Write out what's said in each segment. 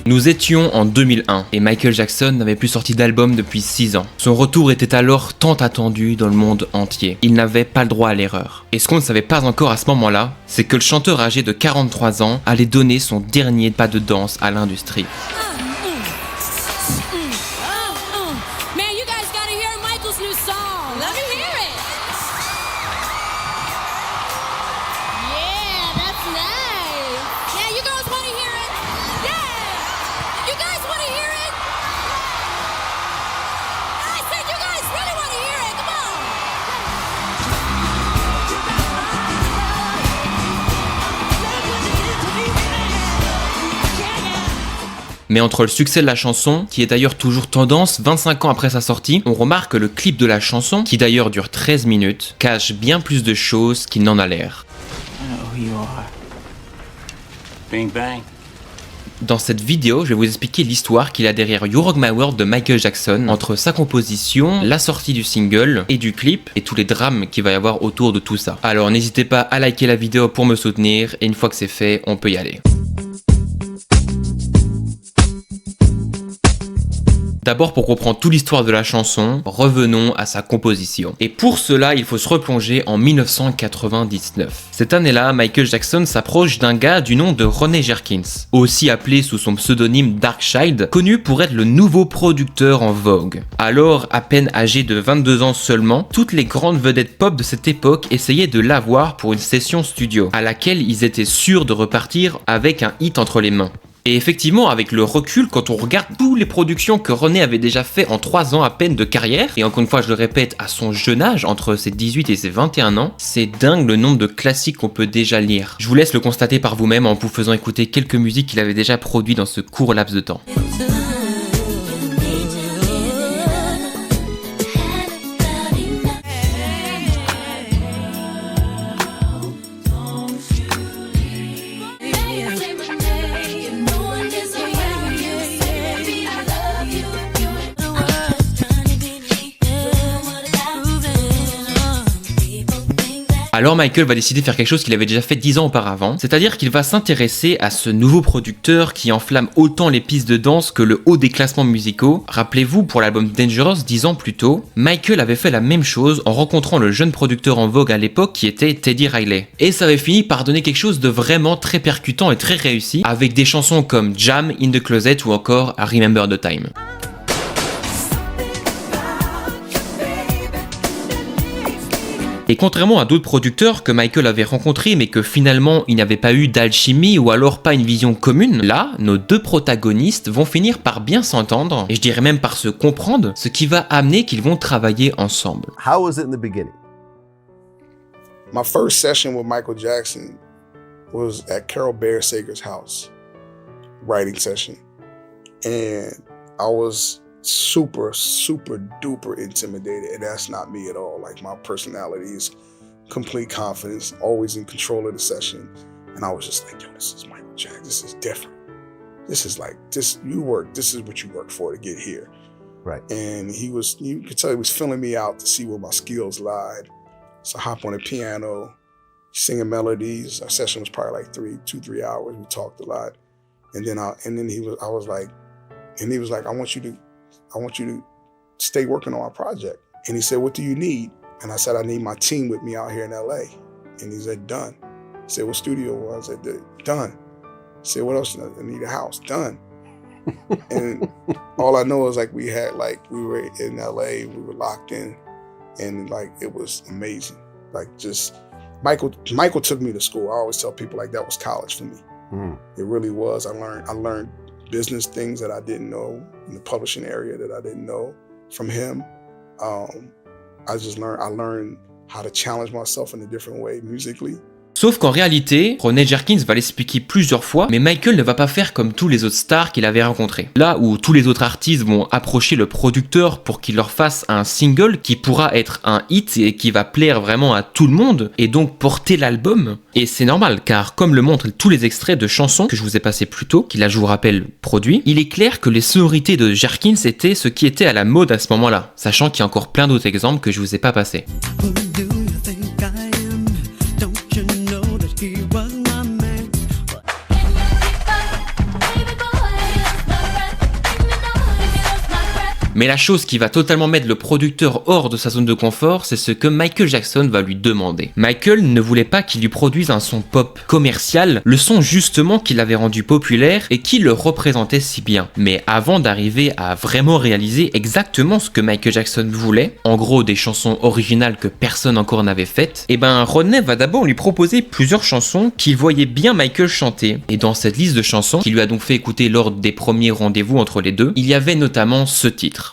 Nous étions en 2001 et Michael Jackson n'avait plus sorti d'album depuis 6 ans. Son retour était alors tant attendu dans le monde entier. Il n'avait pas le droit à l'erreur. Et ce qu'on ne savait pas encore à ce moment-là, c'est que le chanteur âgé de 43 ans allait donner son dernier pas de danse à l'industrie. Mais entre le succès de la chanson, qui est d'ailleurs toujours tendance 25 ans après sa sortie, on remarque que le clip de la chanson, qui d'ailleurs dure 13 minutes, cache bien plus de choses qu'il n'en a l'air. Bing bang. Dans cette vidéo, je vais vous expliquer l'histoire qu'il y a derrière You Rock My World de Michael Jackson, entre sa composition, la sortie du single et du clip, et tous les drames qu'il va y avoir autour de tout ça. Alors n'hésitez pas à liker la vidéo pour me soutenir, et une fois que c'est fait, on peut y aller. D'abord, pour comprendre toute l'histoire de la chanson, revenons à sa composition. Et pour cela, il faut se replonger en 1999. Cette année-là, Michael Jackson s'approche d'un gars du nom de Ronnie Jerkins, aussi appelé sous son pseudonyme Darkchild, connu pour être le nouveau producteur en vogue. Alors, à peine âgé de 22 ans seulement, toutes les grandes vedettes pop de cette époque essayaient de l'avoir pour une session studio, à laquelle ils étaient sûrs de repartir avec un hit entre les mains. Et effectivement, avec le recul, quand on regarde toutes les productions que René avait déjà fait en 3 ans à peine de carrière, et encore une fois je le répète, à son jeune âge, entre ses 18 et ses 21 ans, c'est dingue le nombre de classiques qu'on peut déjà lire. Je vous laisse le constater par vous-même en vous faisant écouter quelques musiques qu'il avait déjà produites dans ce court laps de temps. Alors Michael va décider de faire quelque chose qu'il avait déjà fait 10 ans auparavant, c'est-à-dire qu'il va s'intéresser à ce nouveau producteur qui enflamme autant les pistes de danse que le haut des classements musicaux. Rappelez-vous, pour l'album Dangerous 10 ans plus tôt, Michael avait fait la même chose en rencontrant le jeune producteur en vogue à l'époque qui était Teddy Riley. Et ça avait fini par donner quelque chose de vraiment très percutant et très réussi, avec des chansons comme Jam, In the Closet ou encore I Remember the Time. Et contrairement à d'autres producteurs que Michael avait rencontrés mais que finalement il n'avait pas eu d'alchimie ou alors pas une vision commune, là, nos deux protagonistes vont finir par bien s'entendre, et je dirais même par se comprendre, ce qui va amener qu'ils vont travailler ensemble. How was it in the beginning? My first session with Michael Jackson was at Carol Bayer-Sager's house, writing session. And I was super duper intimidated, and that's not me at all. Like, my personality is complete confidence, always in control of the session, and I was just like, yo, this is Michael Jackson, this is different, this is like, this is what you work for to get here. Right. And you could tell he was filling me out to see where my skills lied. So I hop on the piano, singing melodies. Our session was probably like 2-3 hours. We talked a lot, and then he was like, I want you to stay working on our project. And he said, what do you need? And I said, I need my team with me out here in LA. And he said, done. I said, what studio was it? Done. I said, what else? I need a house. Done. And all I know is like we were in LA, we were locked in, and like it was amazing. Like, just Michael took me to school. I always tell people like that was college for me. It really was. I learned business things that I didn't know in the publishing area that I didn't know from him. I learned how to challenge myself in a different way musically. Sauf qu'en réalité, Ronnie Jerkins va l'expliquer plusieurs fois, mais Michael ne va pas faire comme tous les autres stars qu'il avait rencontrés. Là où tous les autres artistes vont approcher le producteur pour qu'il leur fasse un single qui pourra être un hit et qui va plaire vraiment à tout le monde, et donc porter l'album. Et c'est normal, car comme le montrent tous les extraits de chansons que je vous ai passés plus tôt, qu'il a, je vous rappelle, produit, il est clair que les sonorités de Jerkins étaient ce qui était à la mode à ce moment-là, sachant qu'il y a encore plein d'autres exemples que je vous ai pas passés. Mais la chose qui va totalement mettre le producteur hors de sa zone de confort, c'est ce que Michael Jackson va lui demander. Michael ne voulait pas qu'il lui produise un son pop commercial, le son justement qu'il avait rendu populaire et qui le représentait si bien. Mais avant d'arriver à vraiment réaliser exactement ce que Michael Jackson voulait, en gros des chansons originales que personne encore n'avait faites, et ben Rodney va d'abord lui proposer plusieurs chansons qu'il voyait bien Michael chanter. Et dans cette liste de chansons, qu'il lui a donc fait écouter lors des premiers rendez-vous entre les deux, il y avait notamment ce titre.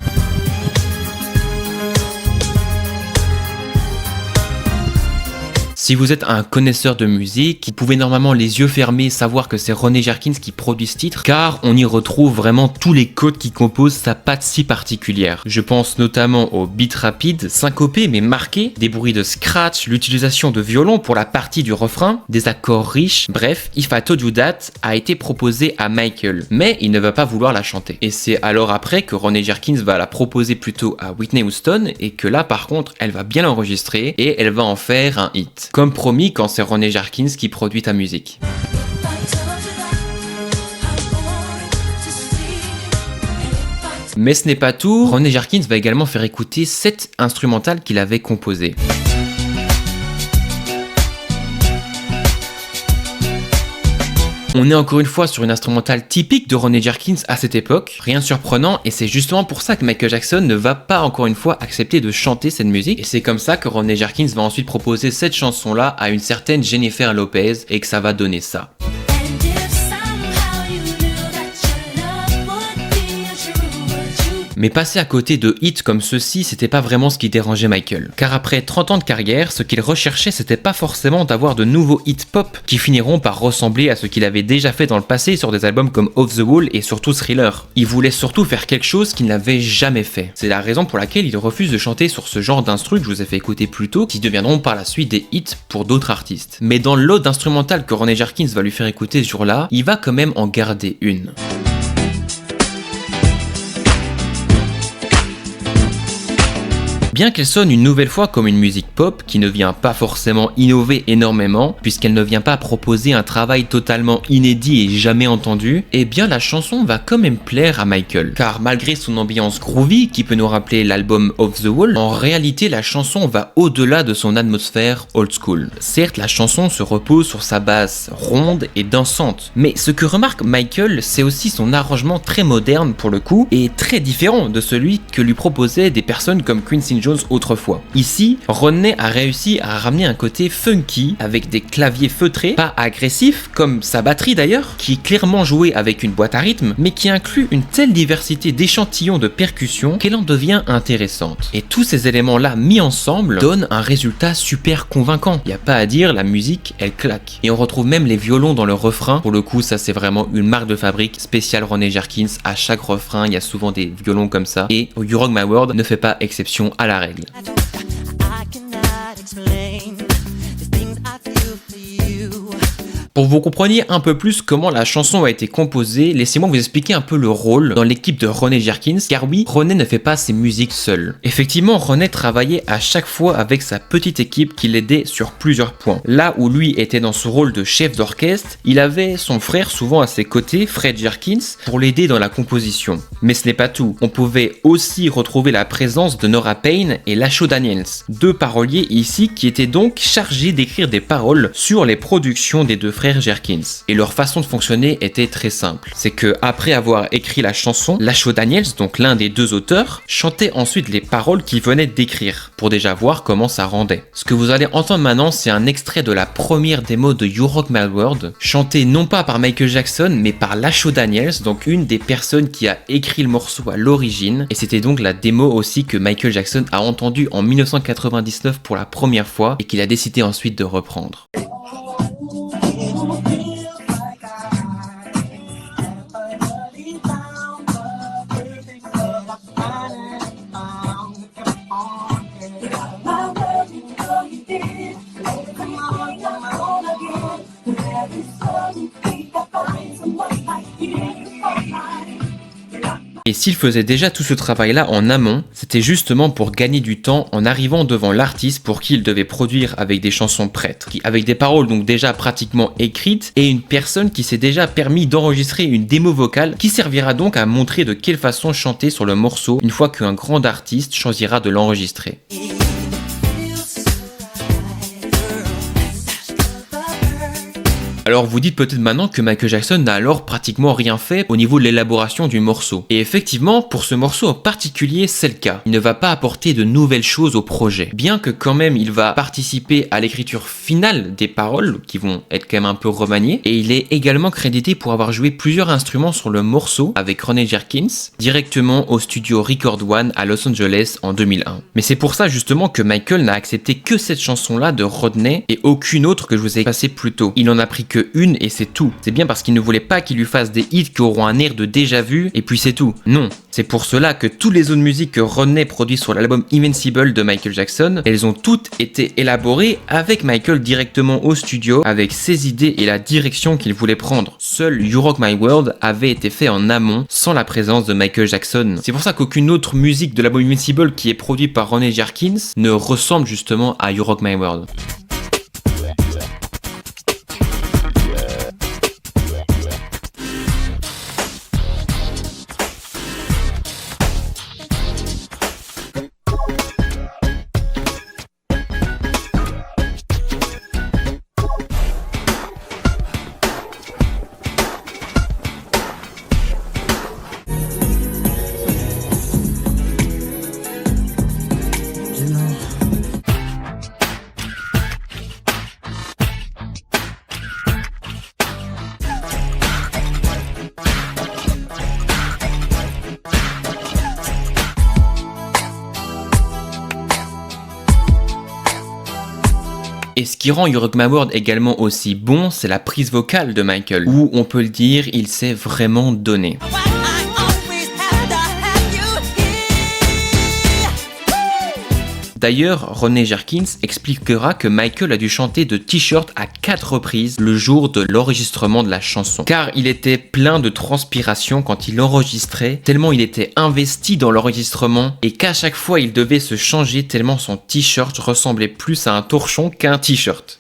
Si vous êtes un connaisseur de musique, vous pouvez normalement les yeux fermés savoir que c'est Rodney Jerkins qui produit ce titre, car on y retrouve vraiment tous les codes qui composent sa patte si particulière. Je pense notamment aux beats rapides, syncopés mais marqués, des bruits de scratch, l'utilisation de violon pour la partie du refrain, des accords riches, bref, If I Told You That a été proposé à Michael, mais il ne va pas vouloir la chanter. Et c'est alors après que Rodney Jerkins va la proposer plutôt à Whitney Houston, et que là par contre, elle va bien l'enregistrer, et elle va en faire un hit. Comme promis quand c'est Rodney Jerkins qui produit ta musique. Mais ce n'est pas tout, Rodney Jerkins va également faire écouter cette instrumentale qu'il avait composée. On est encore une fois sur une instrumentale typique de Rodney Jerkins à cette époque, rien de surprenant, et c'est justement pour ça que Michael Jackson ne va pas encore une fois accepter de chanter cette musique, et c'est comme ça que Rodney Jerkins va ensuite proposer cette chanson-là à une certaine Jennifer Lopez, et que ça va donner ça. Mais passer à côté de hits comme ceux-ci, c'était pas vraiment ce qui dérangeait Michael. Car après 30 ans de carrière, ce qu'il recherchait, c'était pas forcément d'avoir de nouveaux hits pop qui finiront par ressembler à ce qu'il avait déjà fait dans le passé sur des albums comme Off the Wall et surtout Thriller. Il voulait surtout faire quelque chose qu'il n'avait jamais fait. C'est la raison pour laquelle il refuse de chanter sur ce genre d'instrus que je vous ai fait écouter plus tôt, qui deviendront par la suite des hits pour d'autres artistes. Mais dans l'ode instrumentale que Rodney Jerkins va lui faire écouter ce jour-là, il va quand même en garder une. Bien qu'elle sonne une nouvelle fois comme une musique pop qui ne vient pas forcément innover énormément, puisqu'elle ne vient pas proposer un travail totalement inédit et jamais entendu, eh bien la chanson va quand même plaire à Michael. Car malgré son ambiance groovy qui peut nous rappeler l'album Off the Wall, en réalité la chanson va au-delà de son atmosphère old school. Certes, la chanson se repose sur sa basse ronde et dansante, mais ce que remarque Michael, c'est aussi son arrangement très moderne pour le coup, et très différent de celui que lui proposaient des personnes comme Quincy Jones autrefois. Ici, Rodney a réussi à ramener un côté funky avec des claviers feutrés, pas agressifs comme sa batterie d'ailleurs, qui est clairement jouée avec une boîte à rythme, mais qui inclut une telle diversité d'échantillons de percussions qu'elle en devient intéressante. Et tous ces éléments-là mis ensemble donnent un résultat super convaincant. Y a pas à dire, la musique, elle claque. Et on retrouve même les violons dans le refrain. Pour le coup, ça c'est vraiment une marque de fabrique spéciale Rodney Jerkins. À chaque refrain, il y a souvent des violons comme ça. Et You Rock My World ne fait pas exception à la règle. Pour que vous compreniez un peu plus comment la chanson a été composée, laissez-moi vous expliquer un peu le rôle dans l'équipe de Rodney Jerkins, car oui, Rodney ne fait pas ses musiques seul. Effectivement, Rodney travaillait à chaque fois avec sa petite équipe qui l'aidait sur plusieurs points. Là où lui était dans son rôle de chef d'orchestre, il avait son frère souvent à ses côtés, Fred Jerkins, pour l'aider dans la composition. Mais ce n'est pas tout, on pouvait aussi retrouver la présence de Nora Payne et Lacho Daniels, deux paroliers ici qui étaient donc chargés d'écrire des paroles sur les productions des deux frères Jerkins. Et leur façon de fonctionner était très simple. C'est que après avoir écrit la chanson, Lacho Daniels, donc l'un des deux auteurs, chantait ensuite les paroles qu'il venait d'écrire, pour déjà voir comment ça rendait. Ce que vous allez entendre maintenant, c'est un extrait de la première démo de You Rock My World, chantée non pas par Michael Jackson, mais par Lacho Daniels, donc une des personnes qui a écrit le morceau à l'origine, et c'était donc la démo aussi que Michael Jackson a entendue en 1999 pour la première fois, et qu'il a décidé ensuite de reprendre. Et s'il faisait déjà tout ce travail-là en amont, c'était justement pour gagner du temps en arrivant devant l'artiste pour qui il devait produire avec des chansons prêtes, avec des paroles donc déjà pratiquement écrites et une personne qui s'est déjà permis d'enregistrer une démo vocale qui servira donc à montrer de quelle façon chanter sur le morceau une fois qu'un grand artiste choisira de l'enregistrer. Alors vous dites peut-être maintenant que Michael Jackson n'a alors pratiquement rien fait au niveau de l'élaboration du morceau. Et effectivement, pour ce morceau en particulier, c'est le cas. Il ne va pas apporter de nouvelles choses au projet. Bien que quand même il va participer à l'écriture finale des paroles, qui vont être quand même un peu remaniées, et il est également crédité pour avoir joué plusieurs instruments sur le morceau avec Rodney Jerkins, directement au studio Record One à Los Angeles en 2001. Mais c'est pour ça justement que Michael n'a accepté que cette chanson-là de Rodney et aucune autre que je vous ai passée plus tôt. Il en a pris que une et c'est tout. C'est bien parce qu'il ne voulait pas qu'il lui fasse des hits qui auront un air de déjà vu et puis c'est tout. Non. C'est pour cela que toutes les autres musiques que Rodney produit sur l'album Invincible de Michael Jackson, elles ont toutes été élaborées avec Michael directement au studio, avec ses idées et la direction qu'il voulait prendre. Seul You Rock My World avait été fait en amont, sans la présence de Michael Jackson. C'est pour ça qu'aucune autre musique de l'album Invincible qui est produite par Rodney Jerkins ne ressemble justement à You Rock My World. Et ce qui rend You Rock My World également aussi bon, c'est la prise vocale de Michael, où on peut le dire, il s'est vraiment donné. D'ailleurs, Rodney Jerkins expliquera que Michael a dû chanter de t-shirt à 4 reprises le jour de l'enregistrement de la chanson. Car il était plein de transpiration quand il enregistrait, tellement il était investi dans l'enregistrement et qu'à chaque fois il devait se changer tellement son t-shirt ressemblait plus à un torchon qu'à un t-shirt.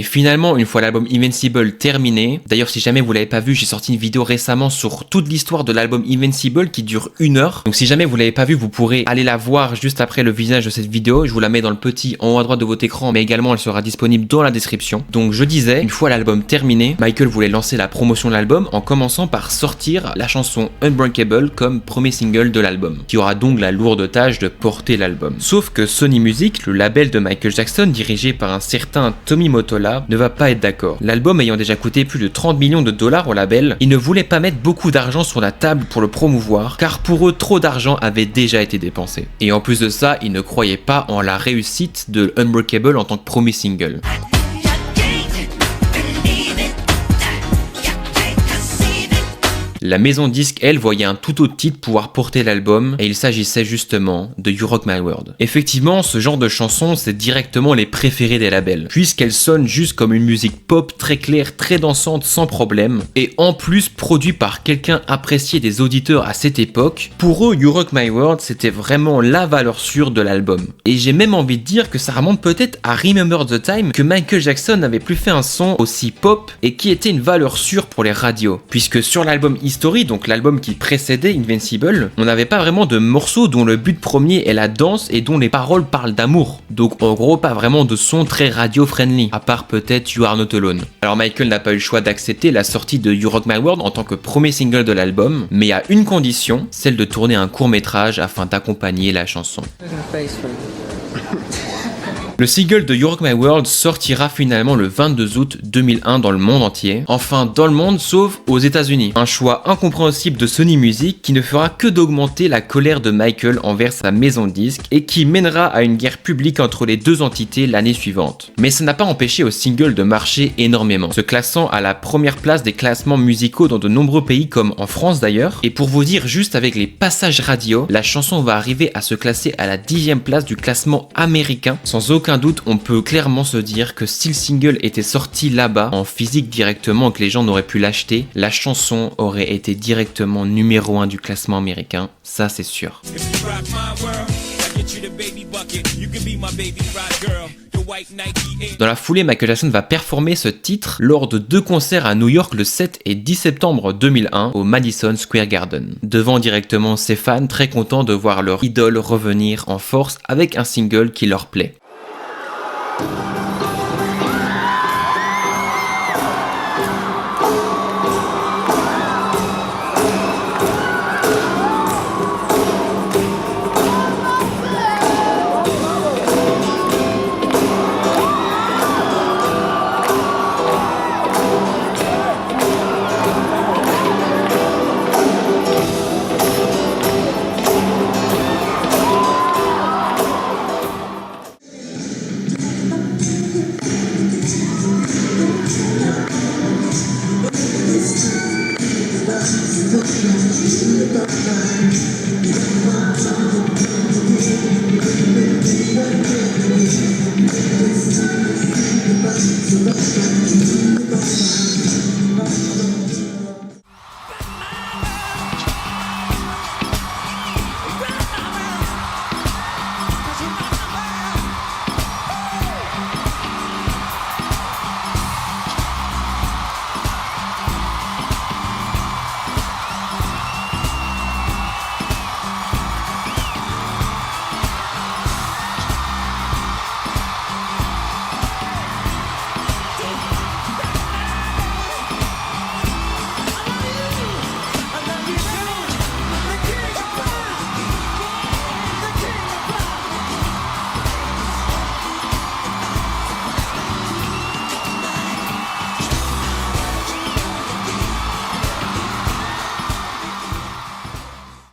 Finalement, une fois l'album Invincible terminé, d'ailleurs si jamais vous l'avez pas vu, j'ai sorti une vidéo récemment sur toute l'histoire de l'album Invincible qui dure 1 heure. Donc si jamais vous l'avez pas vu, vous pourrez aller la voir juste après le visionnage de cette vidéo. Je vous la mets dans le petit en haut à droite de votre écran, mais également elle sera disponible dans la description. Donc je disais, une fois l'album terminé, Michael voulait lancer la promotion de l'album en commençant par sortir la chanson Unbreakable comme premier single de l'album, qui aura donc la lourde tâche de porter l'album. Sauf que Sony Music, le label de Michael Jackson dirigé par un certain Tommy Mottola, ne va pas être d'accord. L'album ayant déjà coûté plus de 30 millions de dollars au label, ils ne voulaient pas mettre beaucoup d'argent sur la table pour le promouvoir, car pour eux trop d'argent avait déjà été dépensé. Et en plus de ça, ils ne croyaient pas en la réussite de Unbreakable en tant que premier single. La maison de disque, elle, voyait un tout autre titre pouvoir porter l'album, et il s'agissait justement de You Rock My World. Effectivement, ce genre de chansons, c'est directement les préférés des labels, puisqu'elles sonnent juste comme une musique pop très claire, très dansante, sans problème, et en plus produit par quelqu'un apprécié des auditeurs à cette époque. Pour eux, You Rock My World, c'était vraiment la valeur sûre de l'album. Et j'ai même envie de dire que ça remonte peut-être à Remember the Time, que Michael Jackson n'avait plus fait un son aussi pop, et qui était une valeur sûre pour les radios, puisque sur l'album History, donc l'album qui précédait Invincible, on n'avait pas vraiment de morceaux dont le but premier est la danse et dont les paroles parlent d'amour. Donc en gros pas vraiment de son très radio-friendly, à part peut-être You Are Not Alone. Alors Michael n'a pas eu le choix d'accepter la sortie de You Rock My World en tant que premier single de l'album, mais à une condition, celle de tourner un court-métrage afin d'accompagner la chanson. Le single de You Rock My World sortira finalement le 22 août 2001 dans le monde entier. Enfin dans le monde sauf aux États-Unis. Un choix incompréhensible de Sony Music qui ne fera que d'augmenter la colère de Michael envers sa maison de disques et qui mènera à une guerre publique entre les deux entités l'année suivante. Mais ça n'a pas empêché au single de marcher énormément, se classant à la première place des classements musicaux dans de nombreux pays comme en France d'ailleurs. Et pour vous dire juste avec les passages radio, la chanson va arriver à se classer à la 10e place du classement américain sans aucun aucun doute, on peut clairement se dire que si le single était sorti là-bas, en physique directement, et que les gens n'auraient pu l'acheter, la chanson aurait été directement numéro 1 du classement américain, ça c'est sûr. Dans la foulée, Michael Jackson va performer ce titre lors de 2 concerts à New York le 7 et 10 septembre 2001 au Madison Square Garden, devant directement ses fans très contents de voir leur idole revenir en force avec un single qui leur plaît.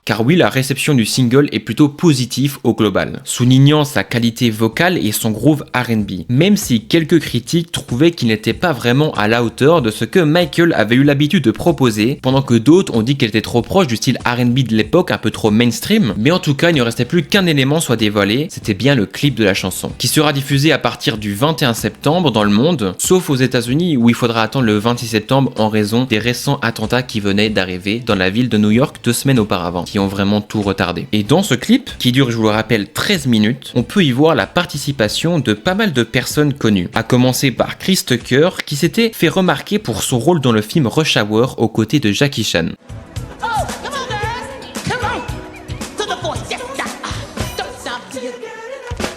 Car oui, la réception du single est plutôt positive au global, soulignant sa qualité vocale et son groove R&B, même si quelques critiques trouvaient qu'il n'était pas vraiment à la hauteur de ce que Michael avait eu l'habitude de proposer, pendant que d'autres ont dit qu'elle était trop proche du style R&B de l'époque, un peu trop mainstream, mais en tout cas il ne restait plus qu'un élément soit dévoilé, c'était bien le clip de la chanson, qui sera diffusé à partir du 21 septembre dans le monde, sauf aux États-Unis où il faudra attendre le 26 septembre en raison des récents attentats qui venaient d'arriver dans la ville de New York 2 semaines auparavant, qui ont vraiment tout retardé. Et dans ce clip, qui dure, je vous le rappelle, 13 minutes, on peut y voir la participation de pas mal de personnes connues, à commencer par Chris Tucker, qui s'était fait remarquer pour son rôle dans le film Rush Hour aux côtés de Jackie Chan.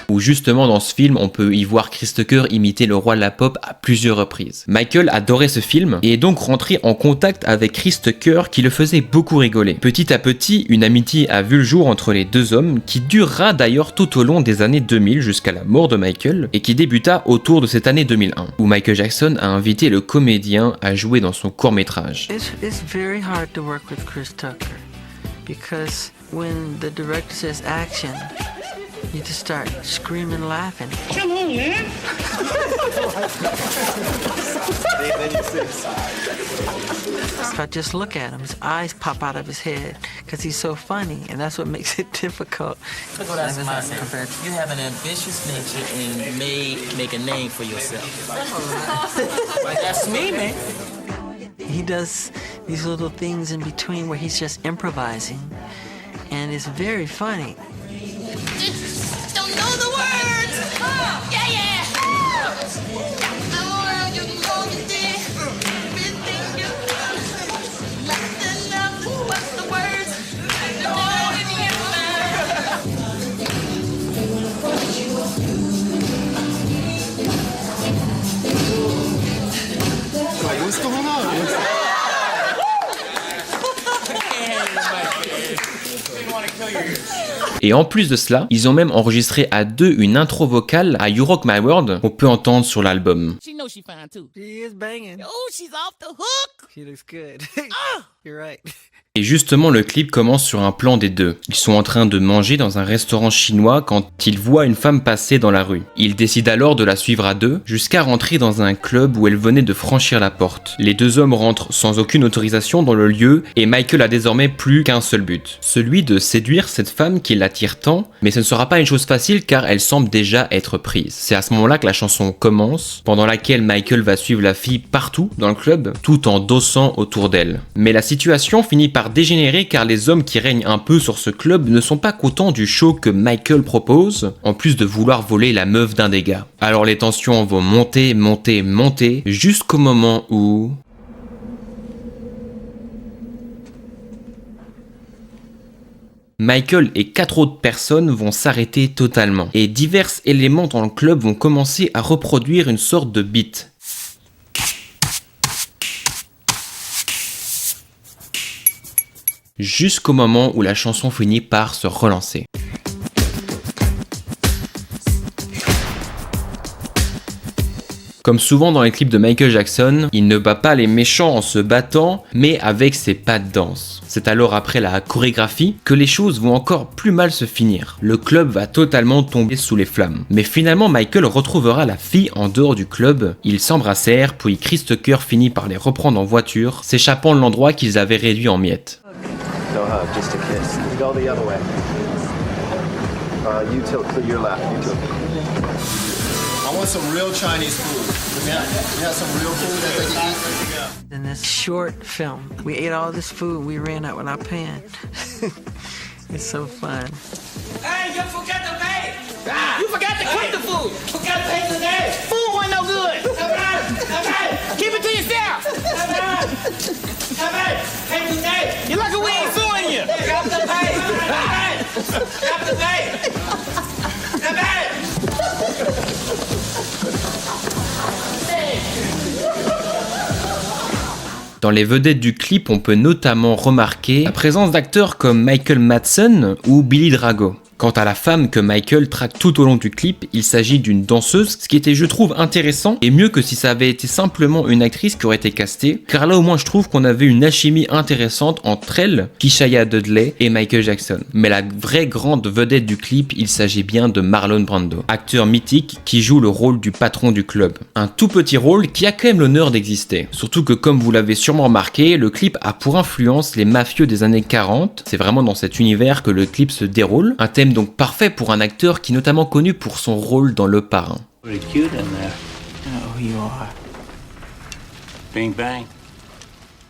Où justement dans ce film, on peut y voir Chris Tucker imiter le roi de la pop à plusieurs reprises. Michael adorait ce film et est donc rentré en contact avec Chris Tucker qui le faisait beaucoup rigoler. Petit à petit, une amitié a vu le jour entre les deux hommes qui durera d'ailleurs tout au long des années 2000 jusqu'à la mort de Michael et qui débuta autour de cette année 2001 où Michael Jackson a invité le comédien à jouer dans son court-métrage. It's very hard to work with Chris Tucker because when the director says action, you just start screaming, laughing. Come on, man. If I just look at him, his eyes pop out of his head because he's so funny, and that's what makes it difficult. Look what I said. You have an ambitious nature and you may make a name for yourself. That's me, man. He does these little things in between where he's just improvising, and it's very funny. Don't know the words. Yeah, yeah. The world you know you did. Everything you do. Nothing else but the words. What's going on? Et en plus de cela, ils ont même enregistré à deux une intro vocale à You Rock My World qu'on peut entendre sur l'album. She knows she fine too. She is banging. Oh, she's off the hook. She looks good. You're right. Et justement, le clip commence sur un plan des deux. Ils sont en train de manger dans un restaurant chinois quand ils voient une femme passer dans la rue. Ils décident alors de la suivre à deux, jusqu'à rentrer dans un club où elle venait de franchir la porte. Les deux hommes rentrent sans aucune autorisation dans le lieu et Michael a désormais plus qu'un seul but. Celui de séduire cette femme qui l'attire tant, mais ce ne sera pas une chose facile car elle semble déjà être prise. C'est à ce moment-là que la chanson commence, pendant laquelle Michael va suivre la fille partout dans le club, tout en dansant autour d'elle. Mais la situation finit par dégénérer car les hommes qui règnent un peu sur ce club ne sont pas contents du show que Michael propose, en plus de vouloir voler la meuf d'un des gars. Alors les tensions vont monter, jusqu'au moment où... Michael et 4 autres personnes vont s'arrêter totalement, et divers éléments dans le club vont commencer à reproduire une sorte de beat. Jusqu'au moment où la chanson finit par se relancer. Comme souvent dans les clips de Michael Jackson, il ne bat pas les méchants en se battant, mais avec ses pas de danse. C'est alors après la chorégraphie que les choses vont encore plus mal se finir. Le club va totalement tomber sous les flammes. Mais finalement, Michael retrouvera la fille en dehors du club. Ils s'embrassèrent, puis Chris Tucker finit par les reprendre en voiture, s'échappant de l'endroit qu'ils avaient réduit en miettes. No hug, just a kiss. Go the other way. You tilt to your left. You tilt. I want some real Chinese food. We have some real food that they can eat. In this short film, we ate all this food, we ran out without paying. It's so fun. Hey, you forgot to pay! You forgot to cook the food! Forgot to pay today! Food wasn't no good! Keep it to yourself! Pay today! You're lucky we ain't suing you! You have to pay! You have to pay! Dans les vedettes du clip, on peut notamment remarquer la présence d'acteurs comme Michael Madsen ou Billy Drago. Quant à la femme que Michael traque tout au long du clip, il s'agit d'une danseuse, ce qui était, je trouve, intéressant et mieux que si ça avait été simplement une actrice qui aurait été castée, car là au moins je trouve qu'on avait une alchimie intéressante entre elle, Keishaya Dudley et Michael Jackson. Mais la vraie grande vedette du clip, il s'agit bien de Marlon Brando, acteur mythique qui joue le rôle du patron du club. Un tout petit rôle qui a quand même l'honneur d'exister. Surtout que comme vous l'avez sûrement remarqué, le clip a pour influence les mafieux des années 40, c'est vraiment dans cet univers que le clip se déroule, un thème donc parfait pour un acteur qui est notamment connu pour son rôle dans Le Parrain. Pretty cute in there. Oh, you are. Bing bang.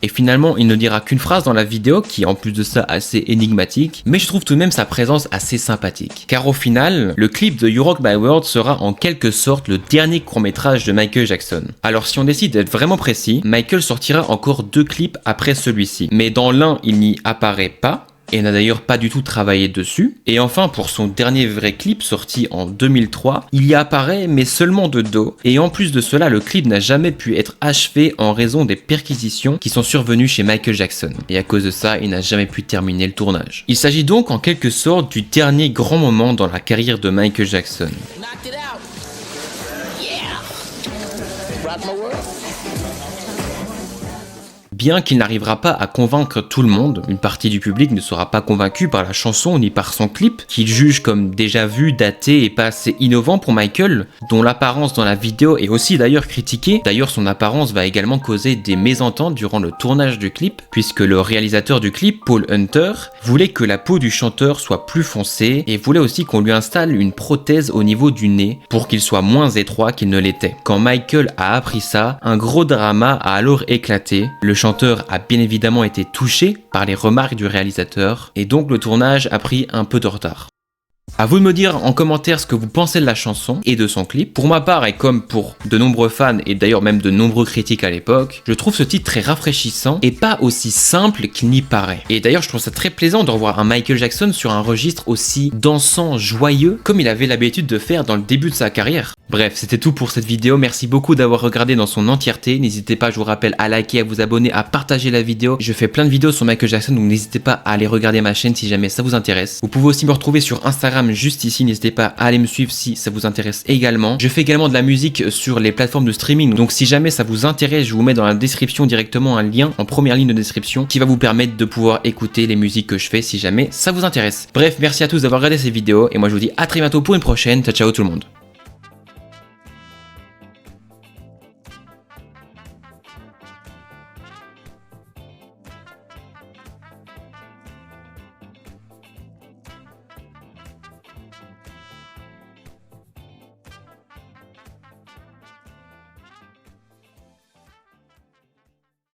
Et finalement, il ne dira qu'une phrase dans la vidéo qui est en plus de ça assez énigmatique, mais je trouve tout de même sa présence assez sympathique. Car au final, le clip de You Rock My World sera en quelque sorte le dernier court-métrage de Michael Jackson. Alors si on décide d'être vraiment précis, Michael sortira encore 2 clips après celui-ci. Mais dans l'un, il n'y apparaît pas, et n'a d'ailleurs pas du tout travaillé dessus. Et enfin, pour son dernier vrai clip sorti en 2003, il y apparaît mais seulement de dos. Et en plus de cela, le clip n'a jamais pu être achevé en raison des perquisitions qui sont survenues chez Michael Jackson. Et à cause de ça, il n'a jamais pu terminer le tournage. Il s'agit donc en quelque sorte du dernier grand moment dans la carrière de Michael Jackson. Knocked it out. Yeah. Rock my world. Bien qu'il n'arrivera pas à convaincre tout le monde, une partie du public ne sera pas convaincue par la chanson ni par son clip, qu'il juge comme déjà vu, daté et pas assez innovant pour Michael, dont l'apparence dans la vidéo est aussi d'ailleurs critiquée. D'ailleurs son apparence va également causer des mésententes durant le tournage du clip, puisque le réalisateur du clip, Paul Hunter, voulait que la peau du chanteur soit plus foncée et voulait aussi qu'on lui installe une prothèse au niveau du nez pour qu'il soit moins étroit qu'il ne l'était. Quand Michael a appris ça, un gros drama a alors éclaté. Le chanteur a bien évidemment été touché par les remarques du réalisateur et donc le tournage a pris un peu de retard. À vous de me dire en commentaire ce que vous pensez de la chanson et de son clip. Pour ma part, et comme pour de nombreux fans et d'ailleurs même de nombreux critiques à l'époque, je trouve ce titre très rafraîchissant et pas aussi simple qu'il n'y paraît. Et d'ailleurs, je trouve ça très plaisant de revoir un Michael Jackson sur un registre aussi dansant, joyeux, comme il avait l'habitude de faire dans le début de sa carrière. Bref, c'était tout pour cette vidéo. Merci beaucoup d'avoir regardé dans son entièreté. N'hésitez pas, je vous rappelle, à liker, à vous abonner, à partager la vidéo. Je fais plein de vidéos sur Michael Jackson, donc n'hésitez pas à aller regarder ma chaîne si jamais ça vous intéresse. Vous pouvez aussi me retrouver sur Instagram Instagram juste ici, n'hésitez pas à aller me suivre si ça vous intéresse également. Je fais également de la musique sur les plateformes de streaming, donc si jamais ça vous intéresse, je vous mets dans la description directement un lien en première ligne de description qui va vous permettre de pouvoir écouter les musiques que je fais si jamais ça vous intéresse. Bref, merci à tous d'avoir regardé cette vidéo et moi je vous dis à très bientôt pour une prochaine. Ciao ciao tout le monde.